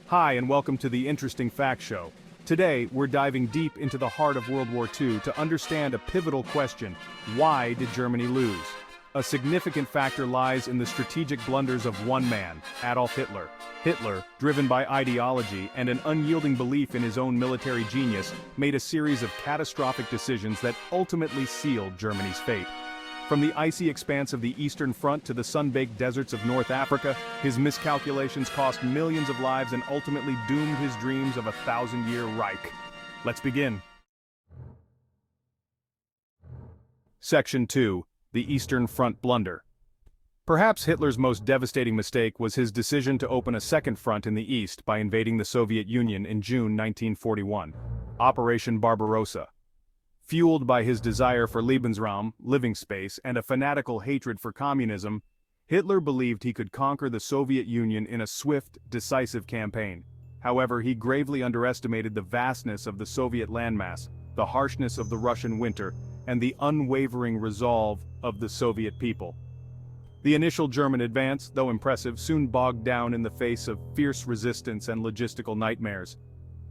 Hi and welcome to the Interesting Fact Show. Today, we're diving deep into the heart of World War II to understand a pivotal question: why did Germany lose? A significant factor lies in the strategic blunders of one man, Adolf Hitler. Hitler, driven by ideology and an unyielding belief in his own military genius, made a series of catastrophic decisions that ultimately sealed Germany's fate. From the icy expanse of the Eastern Front to the sun-baked deserts of North Africa, his miscalculations cost millions of lives and ultimately doomed his dreams of a 1,000-year Reich. Let's begin. Section 2. The Eastern Front Blunder. Perhaps Hitler's most devastating mistake was his decision to open a second front in the East by invading the Soviet Union in June 1941. Operation Barbarossa. Fueled by his desire for Lebensraum, living space, and a fanatical hatred for communism, Hitler believed he could conquer the Soviet Union in a swift, decisive campaign. However, he gravely underestimated the vastness of the Soviet landmass, the harshness of the Russian winter, and the unwavering resolve of the Soviet people. The initial German advance, though impressive, soon bogged down in the face of fierce resistance and logistical nightmares.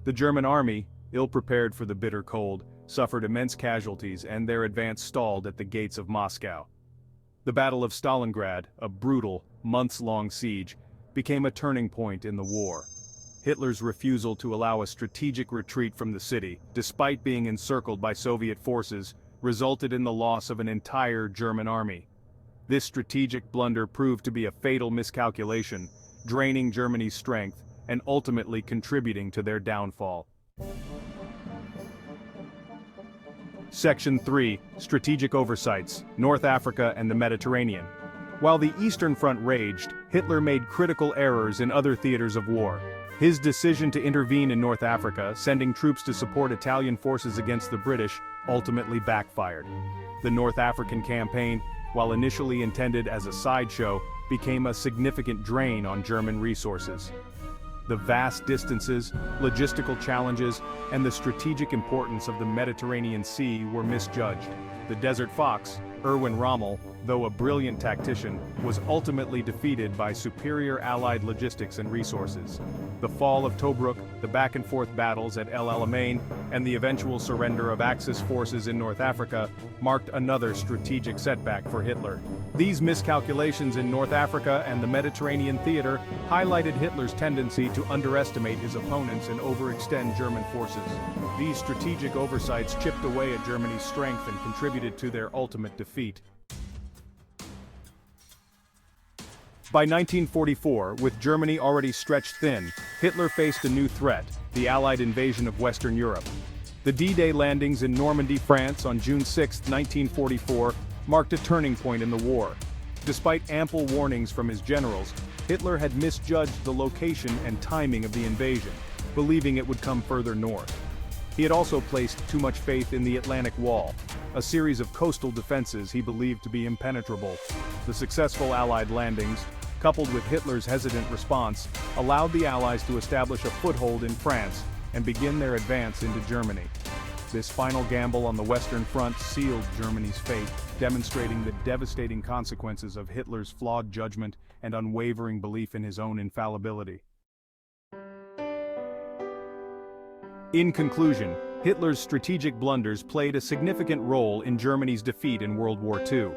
The German army, ill-prepared for the bitter cold, suffered immense casualties and their advance stalled at the gates of Moscow. The Battle of Stalingrad, a brutal, months-long siege, became a turning point in the war. Hitler's refusal to allow a strategic retreat from the city, despite being encircled by Soviet forces, resulted in the loss of an entire German army. This strategic blunder proved to be a fatal miscalculation, draining Germany's strength and ultimately contributing to their downfall. Section 3. Strategic Oversights, North Africa and the Mediterranean. While the Eastern Front raged, Hitler made critical errors in other theaters of war. His decision to intervene in North Africa, sending troops to support Italian forces against the British, ultimately backfired. The North African campaign, while initially intended as a sideshow, became a significant drain on German resources. The vast distances, logistical challenges, and the strategic importance of the Mediterranean Sea were misjudged. The Desert Fox, Erwin Rommel, though a brilliant tactician, was ultimately defeated by superior Allied logistics and resources. The fall of Tobruk, the back-and-forth battles at El Alamein, and the eventual surrender of Axis forces in North Africa marked another strategic setback for Hitler. These miscalculations in North Africa and the Mediterranean theater highlighted Hitler's tendency to underestimate his opponents and overextend German forces. These strategic oversights chipped away at Germany's strength and contributed to their ultimate defeat. By 1944, with Germany already stretched thin, Hitler faced a new threat: the Allied invasion of Western Europe. The D-Day landings in Normandy, France on June 6, 1944, marked a turning point in the war. Despite ample warnings from his generals, Hitler had misjudged the location and timing of the invasion, believing it would come further north. He had also placed too much faith in the Atlantic Wall, a series of coastal defenses he believed to be impenetrable. The successful Allied landings, coupled with Hitler's hesitant response, allowed the Allies to establish a foothold in France and begin their advance into Germany. This final gamble on the Western Front sealed Germany's fate, demonstrating the devastating consequences of Hitler's flawed judgment and unwavering belief in his own infallibility. In conclusion, Hitler's strategic blunders played a significant role in Germany's defeat in World War II.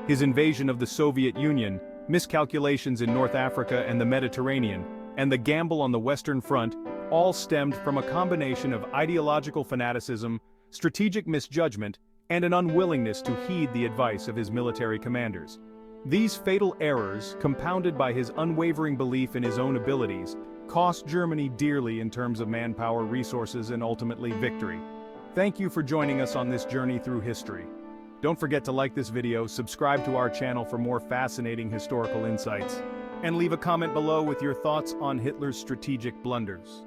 His invasion of the Soviet Union, miscalculations in North Africa and the Mediterranean, and the gamble on the Western Front all stemmed from a combination of ideological fanaticism, strategic misjudgment, and an unwillingness to heed the advice of his military commanders. These fatal errors, compounded by his unwavering belief in his own abilities, cost Germany dearly in terms of manpower, resources, and ultimately victory. Thank you for joining us on this journey through history. Don't forget to like this video, subscribe to our channel for more fascinating historical insights, and leave a comment below with your thoughts on Hitler's strategic blunders.